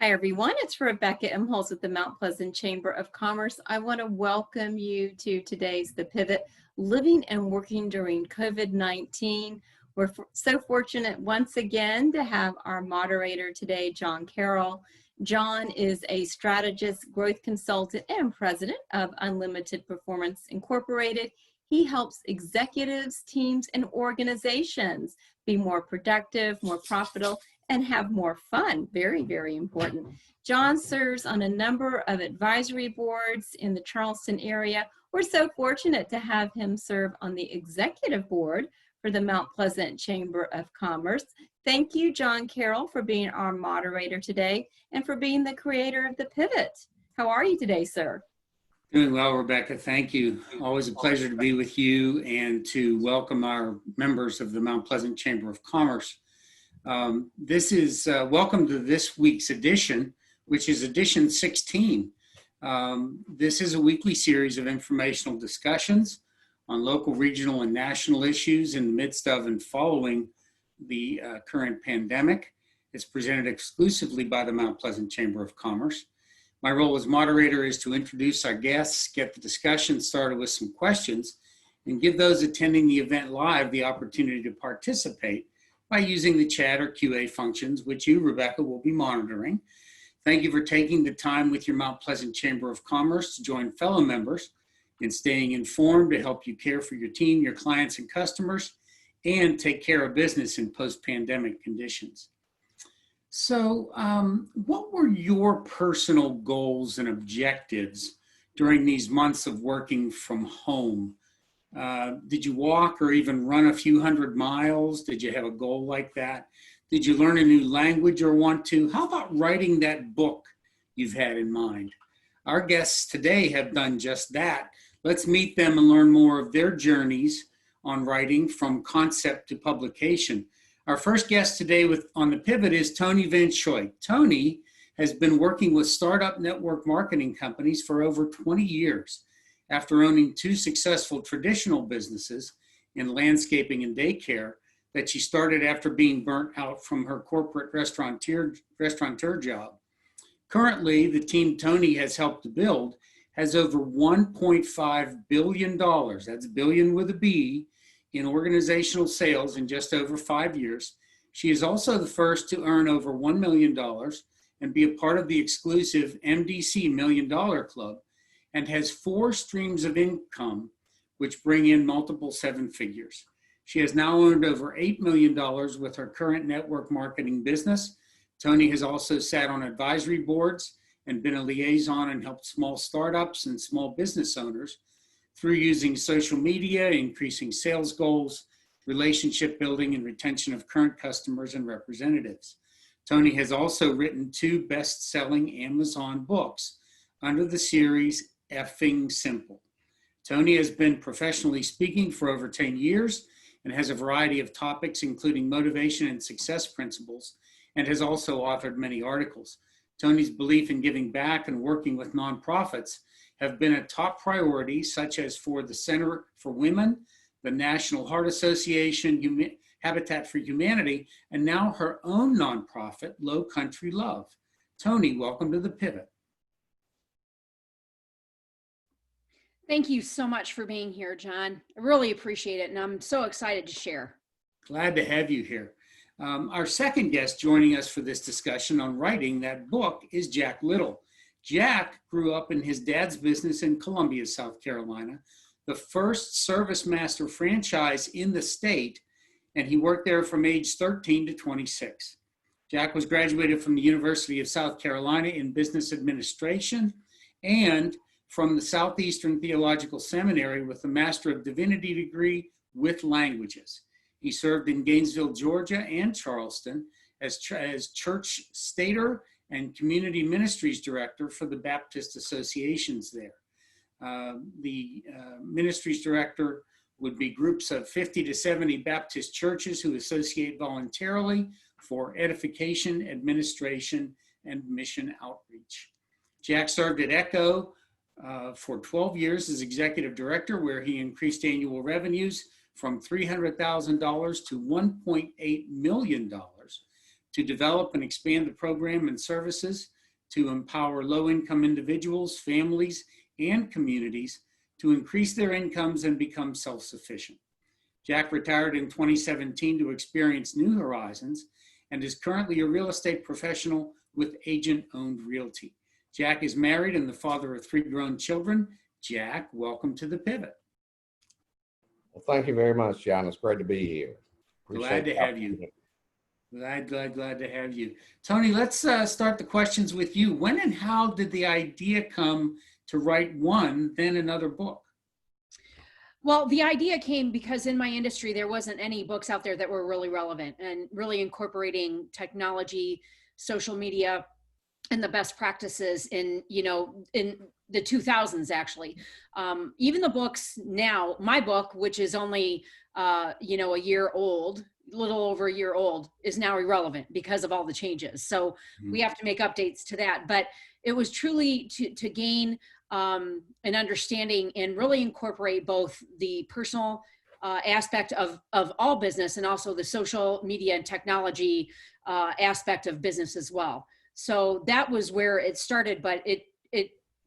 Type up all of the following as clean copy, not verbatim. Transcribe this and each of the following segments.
Hi, everyone. It's Rebecca Imholz with the Mount Pleasant Chamber of Commerce. I want to welcome you to today's The Pivot, Living and Working During COVID-19. We're so fortunate once again to have our moderator today, John Carroll. John is a strategist, growth consultant, and president of Unlimited Performance Incorporated. He helps executives, teams, and organizations be more productive, more profitable, and have more fun. Very, very important. John serves on a number of advisory boards in the Charleston area. We're so fortunate to have him serve on the executive board for the Mount Pleasant Chamber of Commerce. Thank you, John Carroll, for being our moderator today and for being the creator of The Pivot. How are you today, sir? Doing well, Rebecca. Thank you. Always a pleasure to be with you and to welcome our members of the Mount Pleasant Chamber of Commerce. This is welcome to this week's edition, which is edition 16. This is a weekly series of informational discussions on local, regional, and national issues in the midst of and following the current pandemic. It's presented exclusively by the Mount Pleasant Chamber of Commerce. My role as moderator is to introduce our guests, get the discussion started with some questions, and give those attending the event live the opportunity to participate by using the chat or QA functions, which you, Rebecca, will be monitoring. Thank you for taking the time with your Mount Pleasant Chamber of Commerce to join fellow members in staying informed to help you care for your team, your clients, and customers, and take care of business in post-pandemic conditions. So what were your personal goals and objectives during these months of working from home? Did you walk or even run a few hundred miles? Did you have a goal like that? Did you learn a new language or want to? How about writing that book you've had in mind? Our guests today have done just that. Let's meet them and learn more of their journeys on writing from concept to publication. Our first guest today on The Pivot is Tony Venchoy. Tony has been working with startup network marketing companies for over 20 years. After owning two successful traditional businesses in landscaping and daycare that she started after being burnt out from her corporate restaurateur job. Currently, the team Tony has helped to build has over $1.5 billion, that's billion with a B, in organizational sales in just over 5 years. She is also the first to earn over $1 million and be a part of the exclusive MDC $1 Million Club, and has 4 streams of income, which bring in multiple 7 figures. She has now earned over $8 million with her current network marketing business. Tony has also sat on advisory boards and been a liaison and helped small startups and small business owners through using social media, increasing sales goals, relationship building, and retention of current customers and representatives. Tony has also written 2 best-selling Amazon books under the series Effing Simple. Tony has been professionally speaking for over 10 years and has a variety of topics, including motivation and success principles, and has also authored many articles. Tony's belief in giving back and working with nonprofits have been a top priority, such as for the Center for Women, the National Heart Association, Habitat for Humanity, and now her own nonprofit, Low Country Love. Tony, welcome to The Pivot. Thank you so much for being here, John. I really appreciate it, and I'm so excited to share. Glad to have you here. Our second guest joining us for this discussion on writing that book is Jack Little. Jack grew up in his dad's business in Columbia, South Carolina, the first Service Master franchise in the state, and he worked there from age 13 to 26. Jack was graduated from the University of South Carolina in Business Administration and from the Southeastern Theological Seminary with a Master of Divinity degree with languages. He served in Gainesville, Georgia and Charleston as church stater and community ministries director for the Baptist associations there. The ministries director would be groups of 50 to 70 Baptist churches who associate voluntarily for edification, administration, and mission outreach. Jack served at ECHO for 12 years as executive director, where he increased annual revenues from $300,000 to $1.8 million. to develop and expand the program and services to empower low-income individuals, families, and communities to increase their incomes and become self-sufficient. Jack retired in 2017 to experience new horizons and is currently a real estate professional with agent-owned realty. Jack is married and the father of 3 grown children. Jack, welcome to the Pivot. Well, thank you very much, John. It's great to be here. Glad to have you. Glad to have you. Tony, let's start the questions with you. When and how did the idea come to write one, then another book? Well, the idea came because in my industry, there wasn't any books out there that were really relevant and really incorporating technology, social media, and the best practices in the 2000s, actually. Even the books now, my book, which is only, a year old, a little over a year old, is now irrelevant because of all the changes. So we have to make updates to that. But it was truly to gain an understanding and really incorporate both the personal aspect of all business and also the social media and technology aspect of business as well. So that was where it started, but it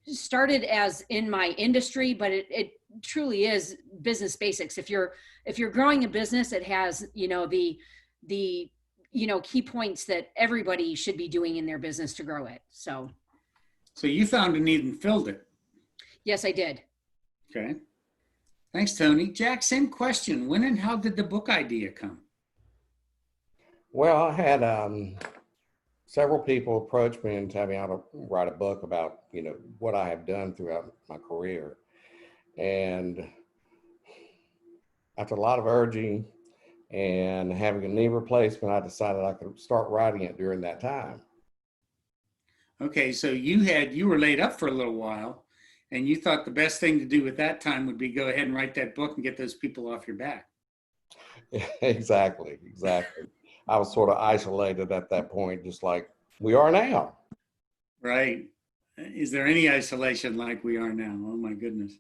started as in my industry, but it truly is business basics. If you're growing a business, it has, the key points that everybody should be doing in their business to grow it. So you found a need and filled it. Yes, I did. Okay. Thanks, Tony. Jack, same question. When and how did the book idea come? Well, I had several people approach me and tell me how to write a book about, what I have done throughout my career. And after a lot of urging and having a knee replacement, I decided I could start writing it during that time. Okay, so you were laid up for a little while, and you thought the best thing to do at that time would be go ahead and write that book and get those people off your back. Exactly. I was sort of isolated at that point, just like we are now. Right. Is there any isolation like we are now? Oh my goodness.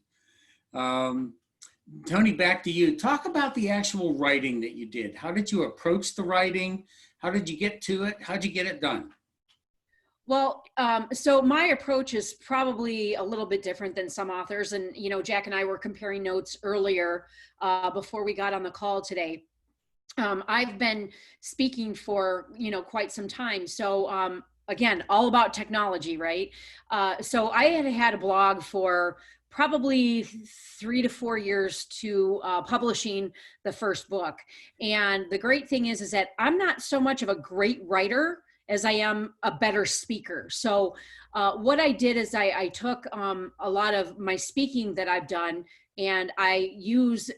Tony, back to you. Talk about the actual writing that you did. How did you approach the writing? How did you get to it? How'd you get it done? Well, so my approach is probably a little bit different than some authors. And, Jack and I were comparing notes earlier before we got on the call today. I've been speaking for, quite some time. So again, all about technology, right? So I had a blog for probably 3 to 4 years to publishing the first book. And the great thing is that I'm not so much of a great writer as I am a better speaker. So what I did is I took a lot of my speaking that I've done, and I use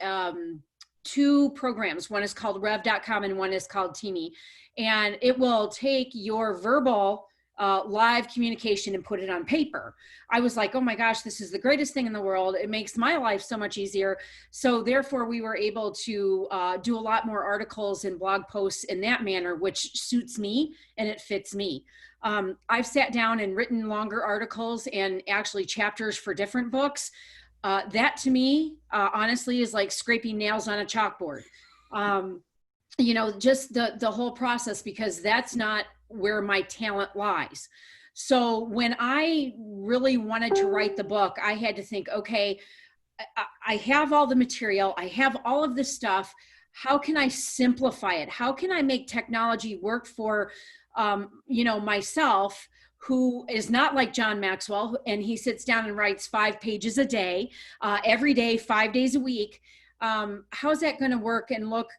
2 programs. One is called rev.com and one is called Teamy. And it will take your verbal live communication and put it on paper. I was like, oh my gosh, this is the greatest thing in the world. It makes my life so much easier. So therefore we were able to do a lot more articles and blog posts in that manner, which suits me and it fits me. I've sat down and written longer articles and actually chapters for different books. That to me, honestly, is like scraping nails on a chalkboard. Just the whole process, because that's not where my talent lies. So when I really wanted to write the book, I had to think, okay, I have all the material, I have all of this stuff. How can I simplify it? How can I make technology work for, myself, who is not like John Maxwell, and he sits down and writes 5 pages a day, every day, 5 days a week. How's that going to work and look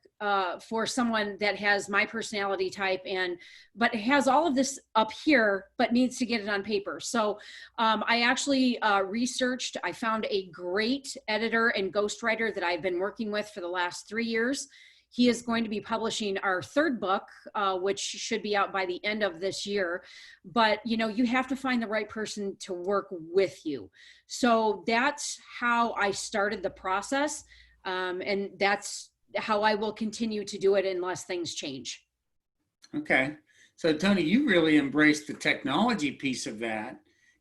for someone that has my personality type but has all of this up here, but needs to get it on paper? So I actually researched. I found a great editor and ghostwriter that I've been working with for the last 3 years. He is going to be publishing our 3rd book, which should be out by the end of this year. But, you have to find the right person to work with you. So that's how I started the process. And that's how I will continue to do it unless things change. Okay. So Tony, you really embraced the technology piece of that,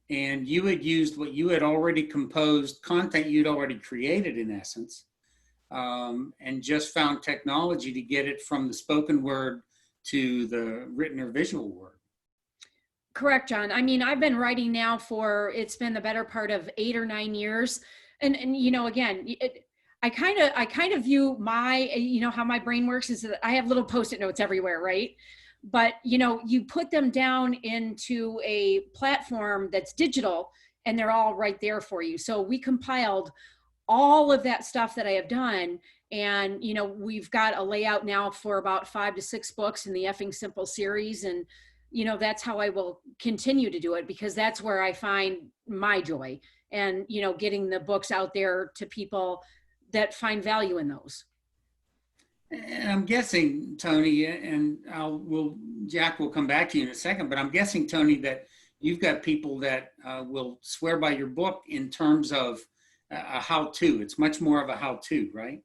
and you had used what you had already composed, content you'd already created in essence, and just found technology to get it from the spoken word to the written or visual word. Correct, John. I mean, I've been writing now for, it's been the better part of 8 or 9 years. And you know, again, I kind of view my, you know, how my brain works is that I have little Post-it notes everywhere, right? But, you know, you put them down into a platform that's digital and they're all right there for you. So we compiled all of that stuff that I have done. And, you know, we've got a layout now for about 5 to 6 books in the Effing Simple series. And, you know, that's how I will continue to do it, because that's where I find my joy, and, you know, getting the books out there to people that find value in those. And I'm guessing, Tony, and Jack will come back to you in a second, but I'm guessing, Tony, that you've got people that will swear by your book in terms of a how-to. It's much more of a how-to, right?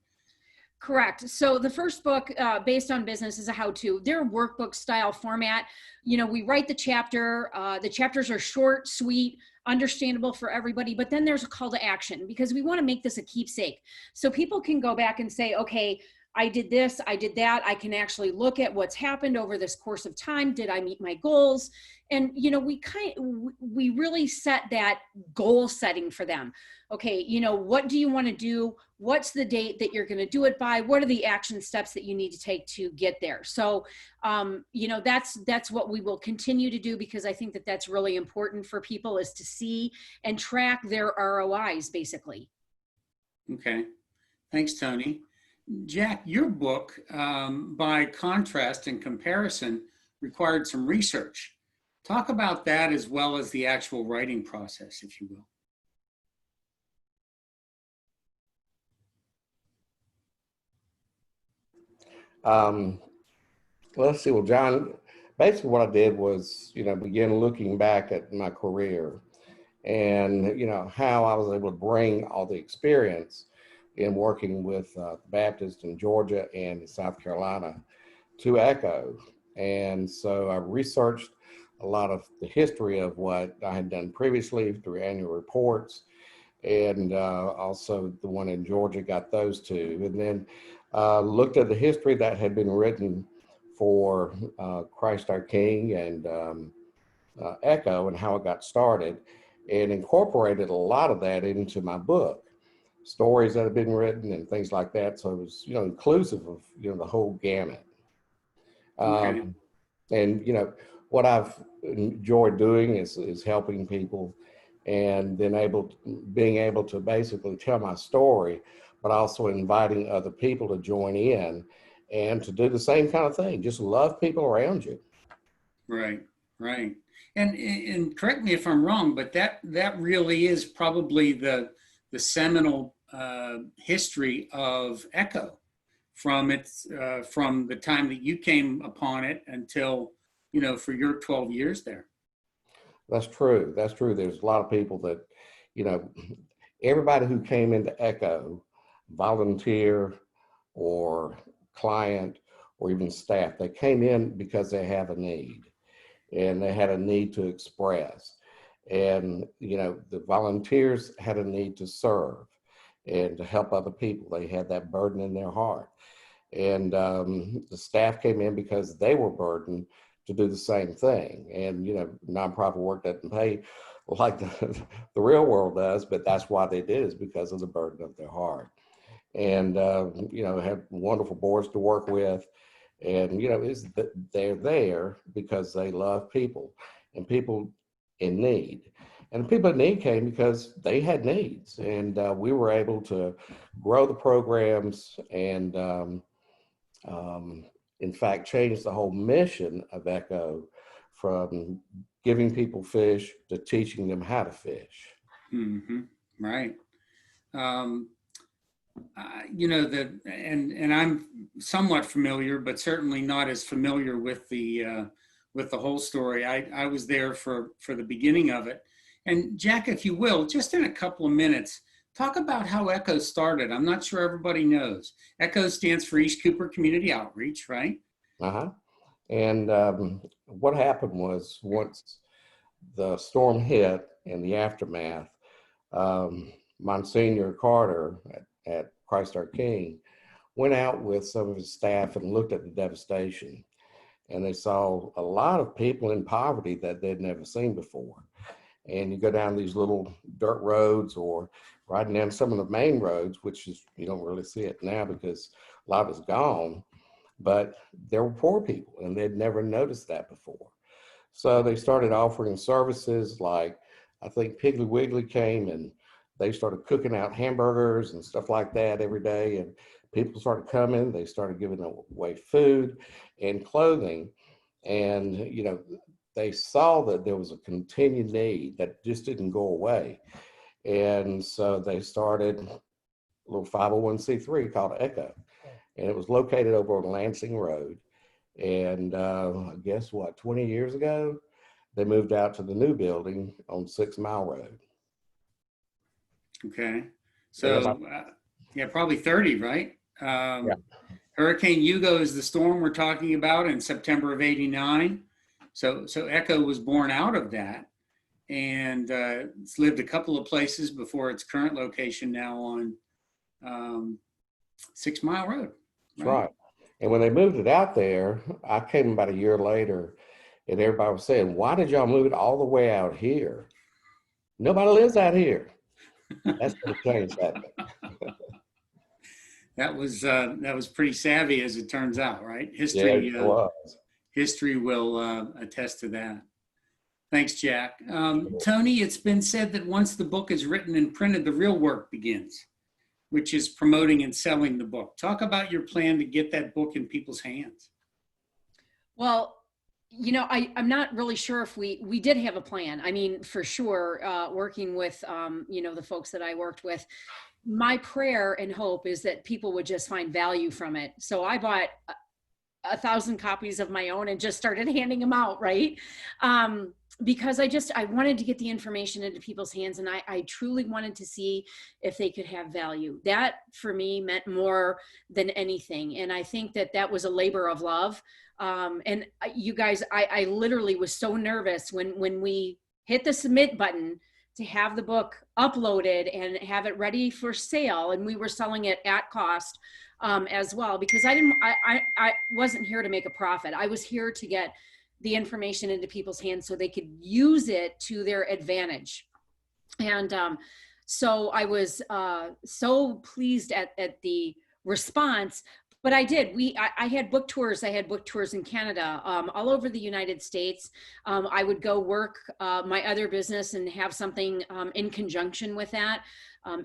Correct. So the first book, Based on Business, is a how-to. They're workbook style format. You know, we write the chapter. The chapters are short, sweet, understandable for everybody, but then there's a call to action, because we want to make this a keepsake. So people can go back and say, okay, I did this, I did that. I can actually look at what's happened over this course of time. Did I meet my goals? And, you know, we really set that goal setting for them. Okay, you know, what do you want to do? What's the date that you're going to do it by? What are the action steps that you need to take to get there? So, you know, that's what we will continue to do, because I think that that's really important for people, is to see and track their ROIs, basically. Okay, thanks, Tony. Jack, your book, by contrast and comparison, required some research. Talk about that as well as the actual writing process, if you will. Let's see. Well, John, basically what I did was, you know, begin looking back at my career and, you know, how I was able to bring all the experience in working with Baptist in Georgia and in South Carolina to Echo. And so I researched a lot of the history of what I had done previously through annual reports, and also the one in Georgia, got those two. And then looked at the history that had been written for Christ Our King and Echo, and how it got started, and incorporated a lot of that into my book. Stories that have been written and things like that. So it was, you know, inclusive of, you know, the whole gamut. Okay. And, you know, what I've enjoyed doing is helping people, and then being able to basically tell my story, but also inviting other people to join in and to do the same kind of thing. Just love people around you. Right, right. And correct me if I'm wrong, but that really is probably the seminal history of Echo, from the time that you came upon it until, you know, for your 12 years there. That's true. That's true. There's a lot of people that, you know, everybody who came into Echo, volunteer or client or even staff, they came in because they have a need, and they had a need to express. And, you know, the volunteers had a need to serve and to help other people. They had that burden in their heart. And the staff came in because they were burdened to do the same thing. And, you know, nonprofit work doesn't pay like the real world does, but that's why they did, is because of the burden of their heart. And, you know, have wonderful boards to work with. And, you know, they're there because they love people and people in need. And the people in need came because they had needs. And we were able to grow the programs and, in fact, change the whole mission of Echo from giving people fish to teaching them how to fish. Mm-hmm. Right. You know, and I'm somewhat familiar, but certainly not as familiar with the whole story. I was there for the beginning of it. And Jack, if you will, just in a couple of minutes, talk about how Echo started. I'm not sure everybody knows. Echo stands for East Cooper Community Outreach, right? Uh-huh. And what happened was, once the storm hit and the aftermath, Monsignor Carter at Christ Our King went out with some of his staff and looked at the devastation. and they saw a lot of people in poverty that they'd never seen before. And you go down these little dirt roads or riding down some of the main roads, which is, you don't really see it now because a lot of it's gone, but there were poor people and they'd never noticed that before. So they started offering services like, I think Piggly Wiggly came and they started cooking out hamburgers and stuff like that every day. And people started coming, they started giving away food and clothing. And, you know, they saw that there was a continued need that just didn't go away. And so they started a little 501c3 called ECHO. And it was located over on Lansing Road. And guess what, 20 years ago, they moved out to the new building on 6 Mile Road. Okay. So, yeah, probably 30, right? Yeah. Hurricane Hugo is the storm we're talking about in September of '89. So ECHO was born out of that, and it's lived a couple of places before its current location now on 6 Mile Road. That's right. And when they moved it out there, I came about a year later, and everybody was saying, why did y'all move it all the way out here? Nobody lives out here. That's going to change that. That was pretty savvy, as it turns out, right? History, yeah, it was. History will attest to that. Thanks, Jack. Tony, it's been said that once the book is written and printed, the real work begins, which is promoting and selling the book. Talk about your plan to get that book in people's hands. Well, you know, I'm not really sure if we did have a plan. I mean, for sure, working with, you know, the folks that I worked with, my prayer and hope is that people would just find value from it. So I bought 1,000 copies of my own and just started handing them out, right? Because I wanted to get the information into people's hands, and I truly wanted to see if they could have value. That for me meant more than anything. And I think that was a labor of love. And you guys, I literally was so nervous when we hit the submit button to have the book uploaded and have it ready for sale. And we were selling it at cost as well, because I wasn't here to make a profit. I was here to get the information into people's hands so they could use it to their advantage. And so I was so pleased at the response. But I did. I had book tours. I had book tours in Canada, all over the United States. I would go work my other business and have something in conjunction with that.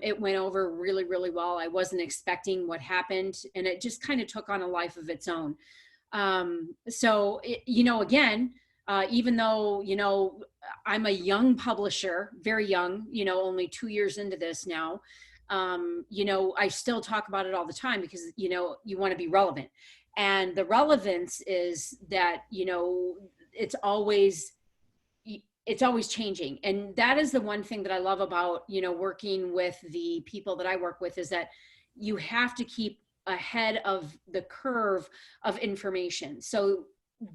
It went over really, really well. I wasn't expecting what happened, and it just kind of took on a life of its own. So, you know, again, even though, you know, I'm a young publisher, very young, you know, only 2 years into this now. You know, I still talk about it all the time because, you know, you want to be relevant. And the relevance is that, you know, it's always changing. And that is the one thing that I love about, you know, working with the people that I work with, is that you have to keep ahead of the curve of information. So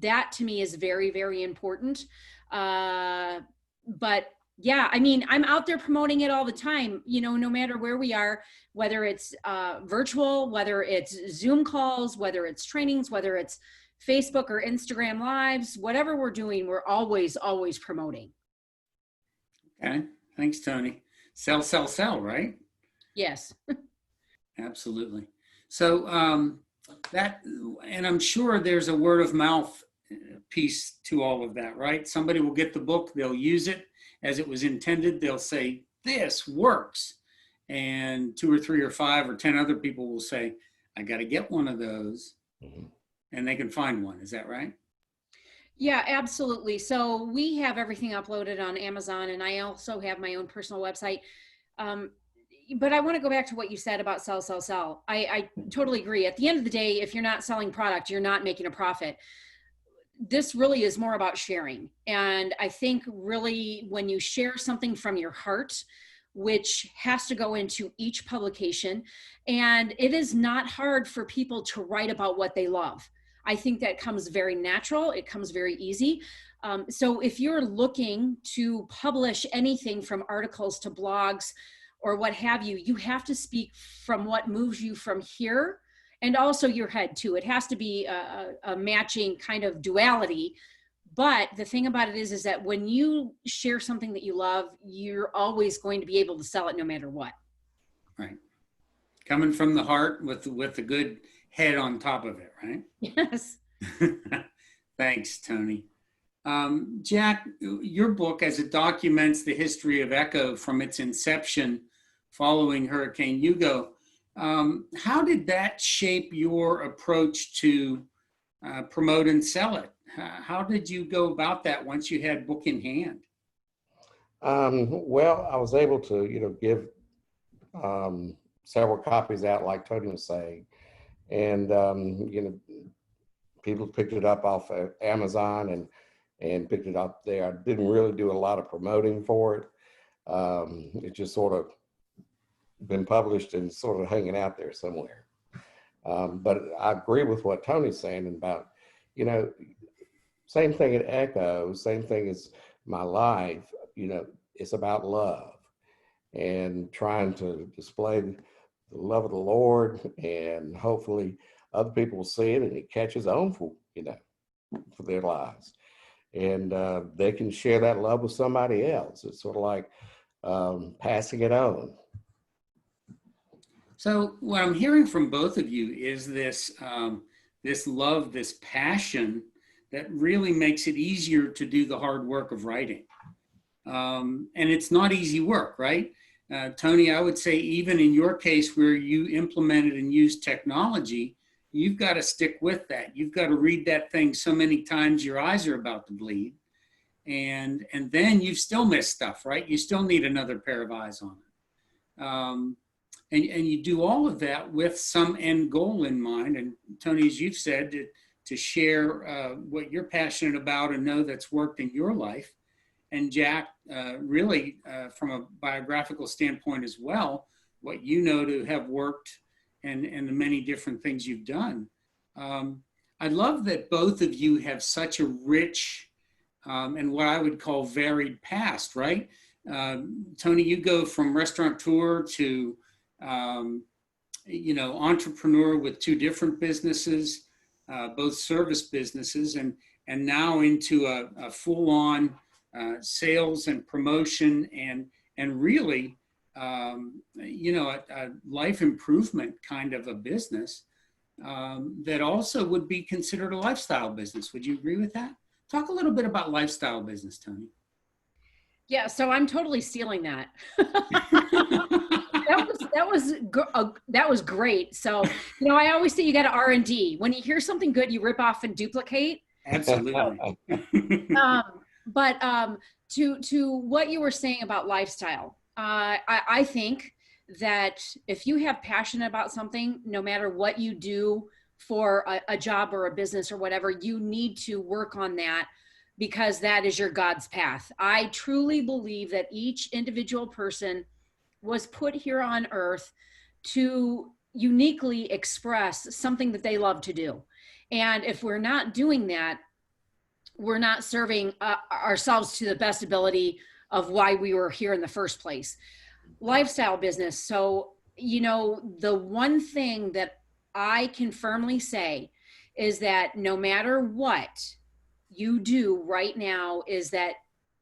that to me is very, very important. But yeah, I mean, I'm out there promoting it all the time, you know, no matter where we are, whether it's virtual, whether it's Zoom calls, whether it's trainings, whether it's Facebook or Instagram lives, whatever we're doing, we're always promoting. Okay, thanks, Tony. Sell, sell, sell, right? Yes. Absolutely. So and I'm sure there's a word of mouth piece to all of that, right? Somebody will get the book, they'll use it as it was intended. They'll say, this works. And 2 or 3 or 5 or 10 other people will say, I got to get one of those. Mm-hmm. And they can find one. Is that right? Yeah, absolutely. So we have everything uploaded on Amazon, and I also have my own personal website. But I want to go back to what you said about sell, sell, sell. I totally agree. At the end of the day, if you're not selling product, you're not making a profit. This really is more about sharing. And I think really when you share something from your heart, which has to go into each publication, and it is not hard for people to write about what they love. I think that comes very natural. It comes very easy. So if you're looking to publish anything from articles to blogs or what have you, you have to speak from what moves you from here and also your head too. It has to be a matching kind of duality. But the thing about it is that when you share something that you love, you're always going to be able to sell it no matter what. Right. Coming from the heart with the good head on top of it, right? Yes. Thanks, Tony. Jack, your book, as it documents the history of Echo from its inception following Hurricane Hugo, how did that shape your approach to promote and sell it? How did you go about that once you had book in hand? Well, I was able to, give several copies out, like Tony was saying, and people picked it up off of Amazon and picked it up there. I didn't really do a lot of promoting for it. It just sort of been published and sort of hanging out there somewhere. But I agree with what Tony's saying about, same thing at Echo, same thing as my life, it's about love and trying to display the love of the Lord, and hopefully other people will see it and it catches on for their lives. And they can share that love with somebody else. It's sort of like passing it on. So what I'm hearing from both of you is this love, this passion that really makes it easier to do the hard work of writing. And it's not easy work, right? Tony, I would say even in your case where you implemented and used technology, you've got to stick with that. You've got to read that thing so many times your eyes are about to bleed. And then you've still missed stuff, right? You still need another pair of eyes on it. And you do all of that with some end goal in mind. And Tony, as you've said, to share what you're passionate about and know that's worked in your life. And Jack, really from a biographical standpoint as well, what you know to have worked and the many different things you've done. I love that both of you have such a rich and what I would call varied past, right? Tony, you go from restaurateur to entrepreneur with two different businesses, both service businesses, and now into a full-on sales and promotion and really a life improvement kind of a business that also would be considered a lifestyle business. Would you agree with that? Talk a little bit about lifestyle business, Tony. Yeah, so I'm totally stealing that. That was great. So, I always say you got to R&D. When you hear something good, you rip off and duplicate. Absolutely. But to what you were saying about lifestyle, I think that if you have passion about something, no matter what you do for a job or a business or whatever, you need to work on that, because that is your God's path. I truly believe that each individual person was put here on earth to uniquely express something that they love to do. And if we're not doing that, we're not serving ourselves to the best ability of why we were here in the first place. Lifestyle business. So, the one thing that I can firmly say is that no matter what you do right now, is that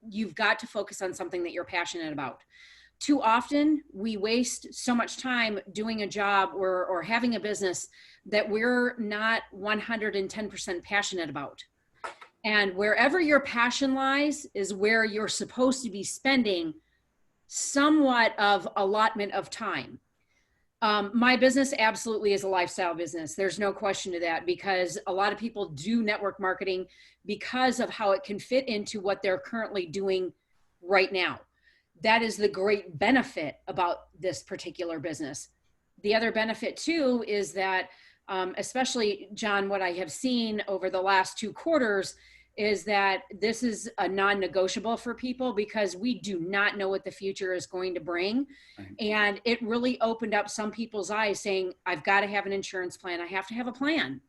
you've got to focus on something that you're passionate about. Too often we waste so much time doing a job or having a business that we're not 110% passionate about. And wherever your passion lies is where you're supposed to be spending somewhat of allotment of time. My business absolutely is a lifestyle business. There's no question to that, because a lot of people do network marketing because of how it can fit into what they're currently doing right now. That is the great benefit about this particular business. The other benefit too is that, especially John, what I have seen over the last 2 quarters is that this is a non-negotiable for people, because we do not know what the future is going to bring. Right. And it really opened up some people's eyes, saying, I've got to have an insurance plan. I have to have a plan.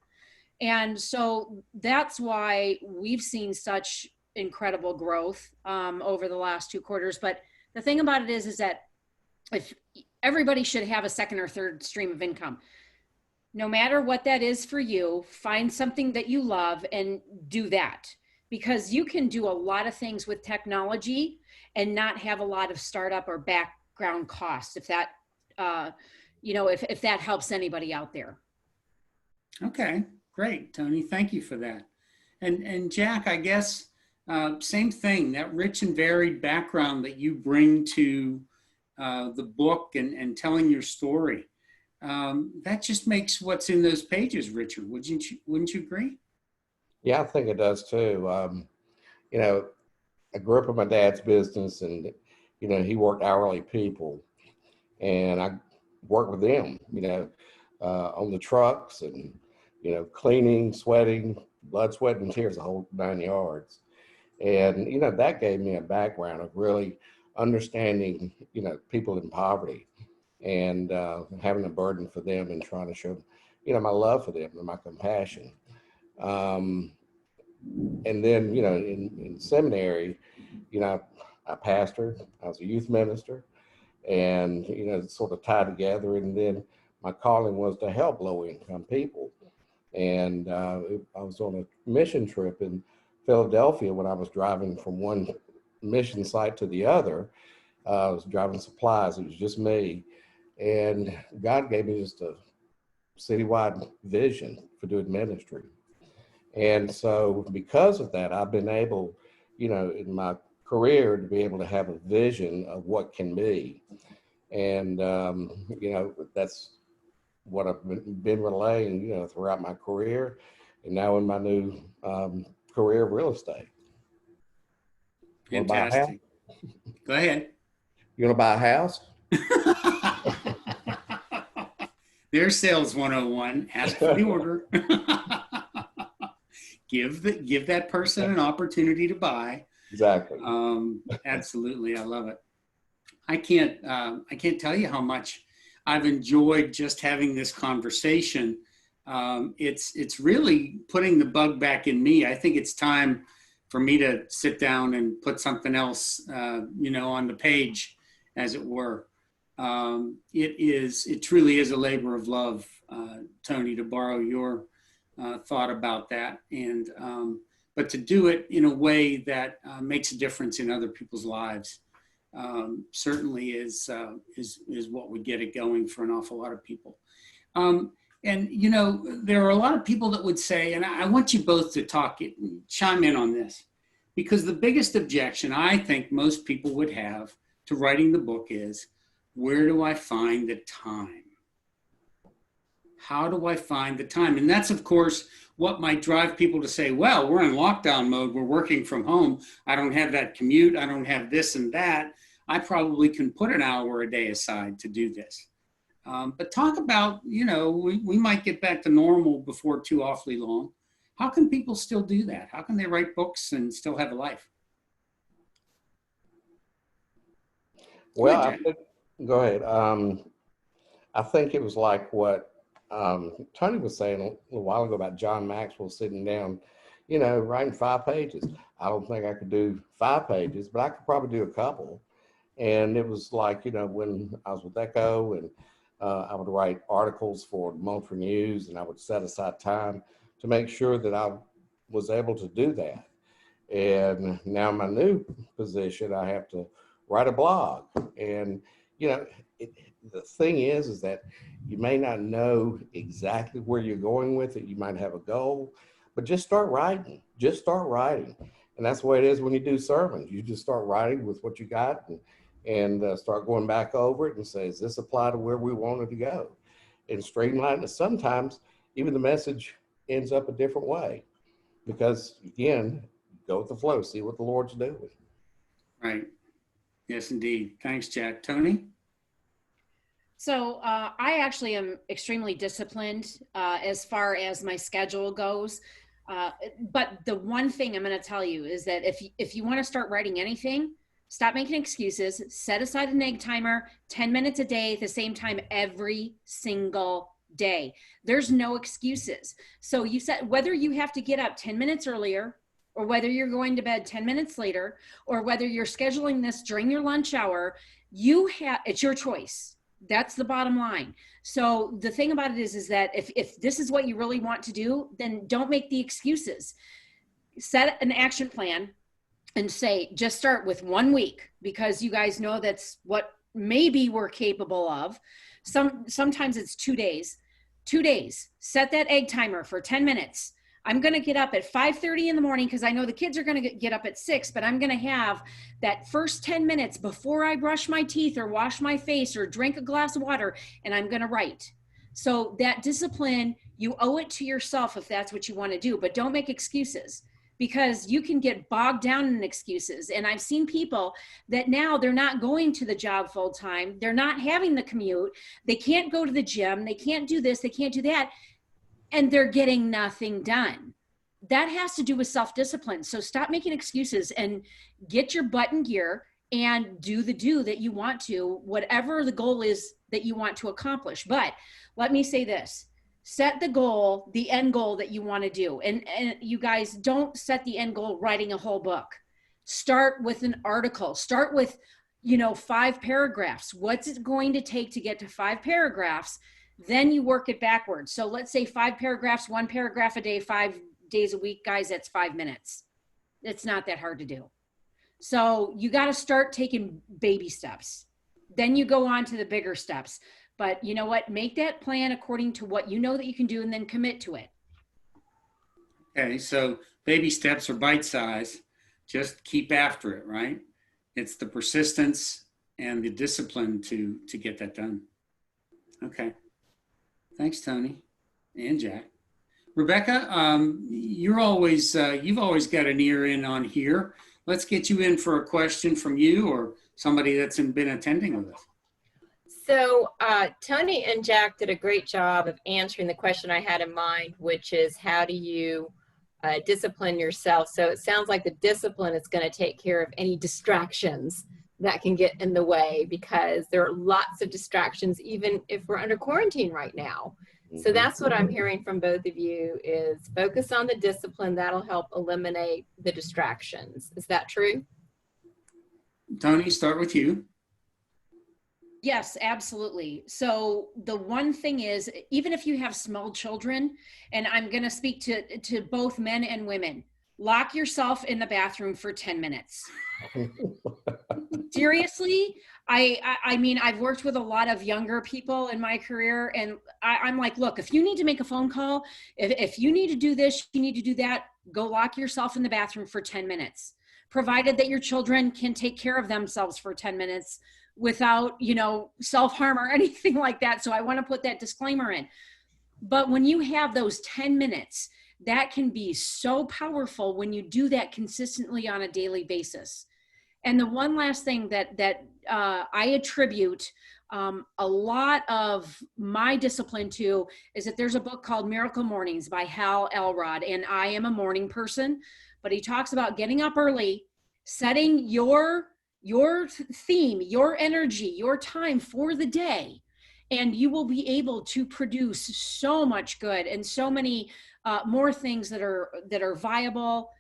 And so that's why we've seen such incredible growth over the last 2 quarters. But the thing about it is that if everybody should have a second or third stream of income. no matter what that is for you, find something that you love and do that, because you can do a lot of things with technology and not have a lot of startup or background costs, if that, if that helps anybody out there. Okay, great, Tony. Thank you for that. And Jack, I guess same thing, that rich and varied background that you bring to the book and telling your story. That just makes what's in those pages richer. Wouldn't you agree? Yeah, I think it does too. I grew up in my dad's business, and he worked hourly people, and I worked with them, on the trucks and cleaning, sweating, blood, sweat, and tears, the whole 9 yards. And that gave me a background of really understanding people in poverty, and having a burden for them and trying to show my love for them and my compassion. And then in seminary, I pastored, I was a youth minister, and sort of tied together. And then my calling was to help low income people. And I was on a mission trip in Philadelphia when I was driving from one mission site to the other. I was driving supplies. It was just me. And God gave me just a citywide vision for doing ministry. And so because of that, I've been able, in my career, to be able to have a vision of what can be. And, that's what I've been relaying, throughout my career, and now in my new career of real estate. Fantastic. Go ahead. You want to buy a house? There's sales 101. Ask for the order. Give that person an opportunity to buy. Exactly. Absolutely, I love it. I can't tell you how much I've enjoyed just having this conversation. It's really putting the bug back in me. I think it's time for me to sit down and put something else, on the page, as it were. It truly is a labor of love, Tony, to borrow your thought about that, and but to do it in a way that makes a difference in other people's lives. Certainly is what would get it going for an awful lot of people. And there are a lot of people that would say, and I want you both to chime in on this, because the biggest objection I think most people would have to writing the book is, where do I find the time? How do I find the time? And that's, of course, what might drive people to say, well, we're in lockdown mode. We're working from home. I don't have that commute. I don't have this and that. I probably can put an hour a day aside to do this. But talk about, we might get back to normal before too awfully long. How can people still do that? How can they write books and still have a life? Well, go ahead. I think it was like what Tony was saying a little while ago about John Maxwell sitting down, writing 5 pages. I don't think I could do 5 pages, but I could probably do a couple. And it was like, when I was with Echo, and I would write articles for the Montreal News, and I would set aside time to make sure that I was able to do that. And now in my new position, I have to write a blog. And, the thing is that you may not know exactly where you're going with it. You might have a goal, but just start writing. Just start writing. And that's the way it is when you do sermons. You just start writing with what you got, and start going back over it and say, does this apply to where we wanted to go? And streamline it. Sometimes even the message ends up a different way, because again, go with the flow, see what the Lord's doing. Right. Yes, indeed. Thanks, Jack. Tony? So I actually am extremely disciplined as far as my schedule goes. But the one thing I'm going to tell you is that if you want to start writing anything, stop making excuses, set aside an egg timer, 10 minutes a day at the same time every single day. There's no excuses. So you said whether you have to get up 10 minutes earlier, or whether you're going to bed 10 minutes later, or whether you're scheduling this during your lunch hour, it's your choice. That's the bottom line. So the thing about it is that if this is what you really want to do, then don't make the excuses. Set an action plan and say, just start with 1 week, because you guys know that's what maybe we're capable of. Sometimes it's 2 days. 2 days. Set that egg timer for 10 minutes. I'm going to get up at 5:30 in the morning because I know the kids are going to get up at 6, but I'm going to have that first 10 minutes before I brush my teeth or wash my face or drink a glass of water, and I'm going to write. So that discipline, you owe it to yourself if that's what you want to do, but don't make excuses, because you can get bogged down in excuses. And I've seen people that now they're not going to the job full time. They're not having the commute. They can't go to the gym. They can't do this. They can't do that. And they're getting nothing done. That has to do with self-discipline. So stop making excuses and get your butt in gear and do the do that you want to, whatever the goal is that you want to accomplish. But let me say this, set the goal, the end goal that you want to do. And you guys, don't set the end goal writing a whole book. Start with an article. Start with, 5 paragraphs. What's it going to take to get to 5 paragraphs? Then you work it backwards. So let's say 5 paragraphs, 1 paragraph a day, 5 days a week, guys, that's 5 minutes. It's not that hard to do. So you got to start taking baby steps. Then you go on to the bigger steps. But you know what? Make that plan according to what you know that you can do, and then commit to it. Okay, so baby steps are bite-sized. Just keep after it, right? It's the persistence and the discipline to get that done. Okay. Thanks, Tony and Jack. Rebecca, you've always got an ear in on here. Let's get you in for a question from you or somebody that's been attending with us. So Tony and Jack did a great job of answering the question I had in mind, which is how do you discipline yourself? So it sounds like the discipline is going to take care of any distractions that can get in the way, because there are lots of distractions, even if we're under quarantine right now. So that's what I'm hearing from both of you, is focus on the discipline. That'll help eliminate the distractions. Is that true? Tony, start with you. Yes, absolutely. So the one thing is, even if you have small children, and I'm going to speak to both men and women, lock yourself in the bathroom for 10 minutes. Seriously, I mean, I've worked with a lot of younger people in my career, and I'm like, look, if you need to make a phone call, if you need to do this, you need to do that, go lock yourself in the bathroom for 10 minutes, provided that your children can take care of themselves for 10 minutes without, self-harm or anything like that. So I want to put that disclaimer in. But when you have those 10 minutes, that can be so powerful when you do that consistently on a daily basis. And the one last thing that I attribute a lot of my discipline to is that there's a book called Miracle Mornings by Hal Elrod, and I am a morning person, but he talks about getting up early, setting your theme, your energy, your time for the day, and you will be able to produce so much good and so many more things that are viable.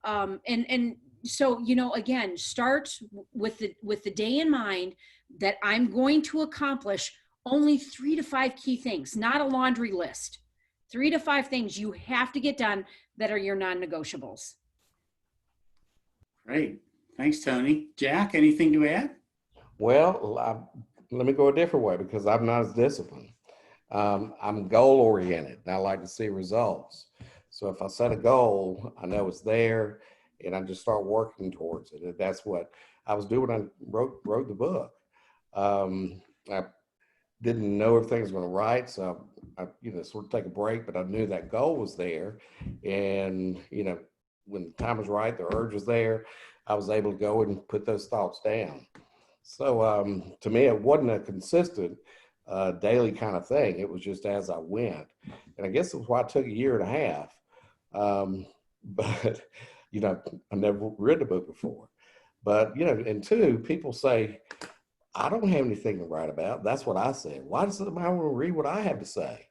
And so, again, start with the day in mind that I'm going to accomplish only 3 to 5 key things, not a laundry list. 3 to 5 things you have to get done that are your non-negotiables. Great. Thanks, Tony. Jack, anything to add? Well, let me go a different way, because I'm not as disciplined. I'm goal oriented, and I like to see results. So if I set a goal, I know it's there, and I just start working towards it. And that's what I was doing when I wrote the book. I didn't know everything was going to write, so I sort of take a break, but I knew that goal was there. And, when the time was right, the urge was there, I was able to go and put those thoughts down. So to me, it wasn't a consistent daily kind of thing. It was just as I went. And I guess that's why it took 1.5 years. But, I've never read the book before. But, and 2, people say, I don't have anything to write about. That's what I said. Why does somebody want to read what I have to say?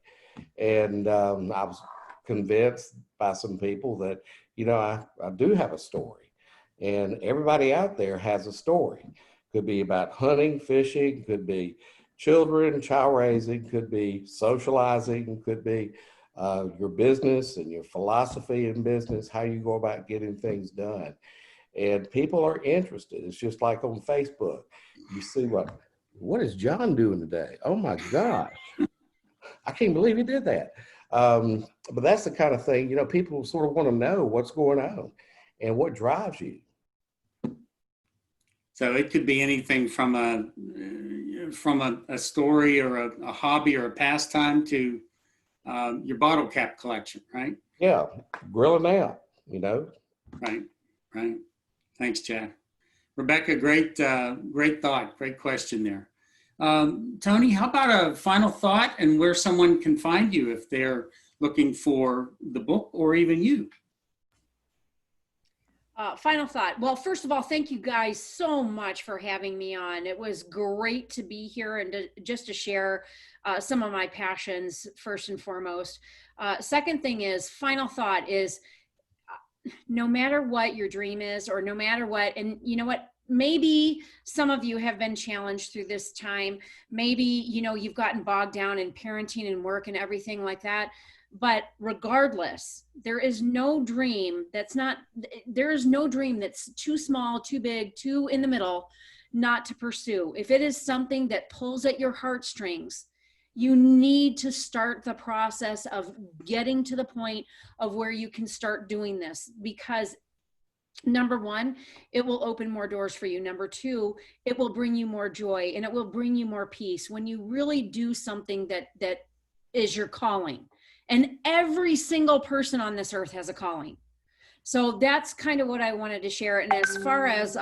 And I was convinced by some people that, I do have a story. And everybody out there has a story. Could be about hunting, fishing, could be, children, child raising, could be socializing, could be your business and your philosophy in business, how you go about getting things done. And people are interested. It's just like on Facebook. You see what is John doing today? Oh my gosh. I can't believe he did that. But that's the kind of thing, people sort of want to know what's going on and what drives you. So it could be anything from a story or a hobby or a pastime to your bottle cap collection, right? Yeah, grilling out, Right. Thanks, Jack. Rebecca, great thought, great question there. Tony, how about a final thought and where someone can find you if they're looking for the book or even you? Final thought. Well, first of all, thank you guys so much for having me on. It was great to be here and just to share some of my passions first and foremost. Second thing is, final thought is, no matter what your dream is, or no matter what, and you know what, maybe some of you have been challenged through this time. Maybe, you've gotten bogged down in parenting and work and everything like that. But regardless, there is no dream that's too small, too big, too in the middle, not to pursue. If it is something that pulls at your heartstrings, you need to start the process of getting to the point of where you can start doing this, because number one, it will open more doors for you. Number two, it will bring you more joy and it will bring you more peace when you really do something that is your calling. And every single person on this earth has a calling. So that's kind of what I wanted to share. And as far as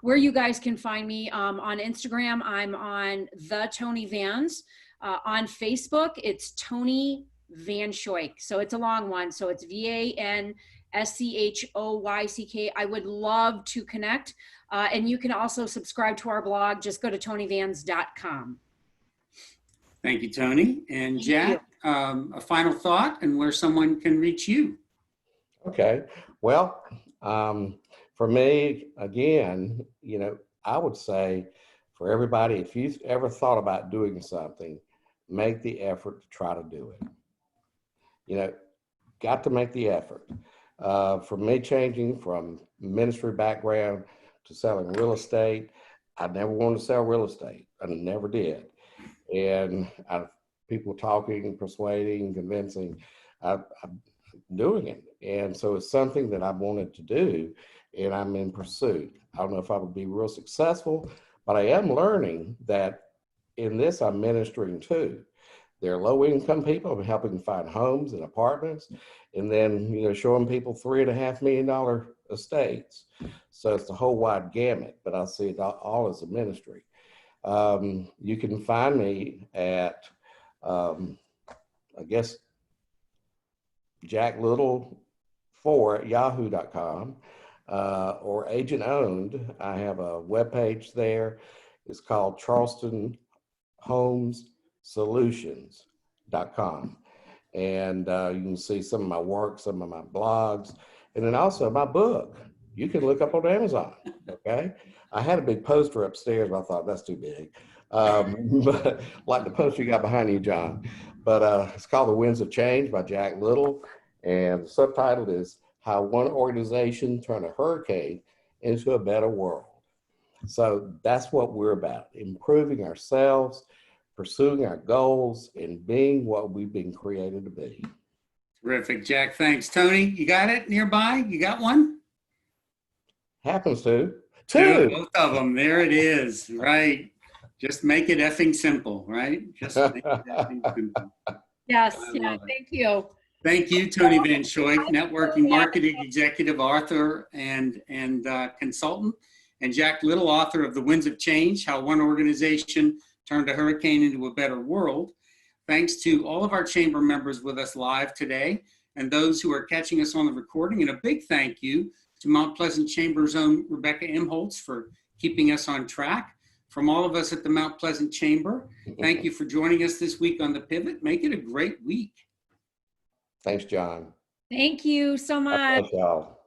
where you guys can find me, on Instagram, I'm on the Tony Vans. On Facebook, it's Tony Venchoy. So it's a long one. So it's VANSCHOYCK. I would love to connect. And you can also subscribe to our blog. Just go to tonyvans.com. Thank you, Tony. And Jack, a final thought and where someone can reach you. Okay. Well, for me, again, I would say for everybody, if you've ever thought about doing something, make the effort to try to do it. Got to make the effort. For me, changing from ministry background to selling real estate, I never wanted to sell real estate. I never did. And people talking, persuading, convincing, I'm doing it. And so it's something that I wanted to do, and I'm in pursuit. I don't know if I would be real successful, but I am learning that in this I'm ministering too. They're low-income people. I'm helping find homes and apartments, and then showing people $3.5 million estates. So it's the whole wide gamut, but I see it all as a ministry. You can find me at, Jack Little 4@yahoo.com, or agent owned. I have a webpage there. It's called charlestonhomessolutions.com. And you can see some of my work, some of my blogs, and then also my book. You can look up on Amazon, okay? I had a big poster upstairs, but I thought that's too big. But like the poster you got behind you, John. But it's called The Winds of Change by Jack Little. And the subtitle is How One Organization Turned a Hurricane into a Better World. So that's what we're about, improving ourselves, pursuing our goals, and being what we've been created to be. Terrific, Jack. Thanks. Tony, you got it nearby? You got one? Happens to. Two. Both of them. There it is. Right. Just make it effing simple, right? Just make it effing simple. Yes. Yeah. Thank you. Thank you, Tony Venchoy, networking marketing executive, author, and consultant, and Jack Little, author of The Winds of Change: How One Organization Turned a Hurricane into a Better World. Thanks to all of our chamber members with us live today, and those who are catching us on the recording. And a big thank you to Mount Pleasant Chamber's own Rebecca Imholtz for keeping us on track. From all of us at the Mount Pleasant Chamber, thank you for joining us this week on The Pivot. Make it a great week. Thanks, John. Thank you so much. God bless y'all.